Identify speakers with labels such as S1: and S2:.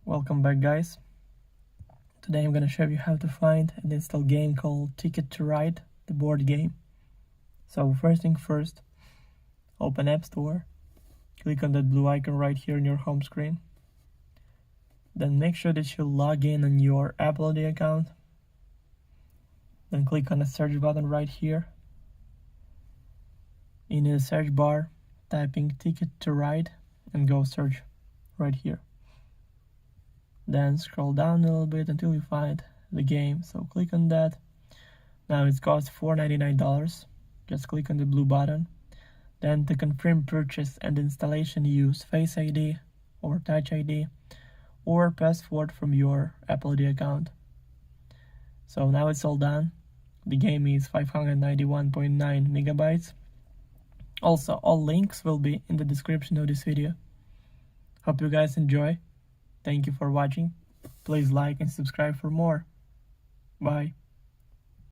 S1: Welcome back, guys. Today I'm gonna show you how to find and install a game called Ticket to Ride, the board game. So first thing first, open App Store, click on that blue icon right here on your home screen. Then make sure that you log in on your Apple ID account. Then click on the search button right here. In the search bar, typing Ticket to Ride and go search right here. Then scroll down a little bit until you find the game. So click on that. Now it costs $4.99. Just click on the blue button. Then to confirm purchase and installation, use Face ID or Touch ID or password from your Apple ID account. So now it's all done. The game is 591.9 megabytes. Also, all links will be in the description of this video. Hope you guys enjoy. Thank you for watching. Please like and subscribe for more. Bye.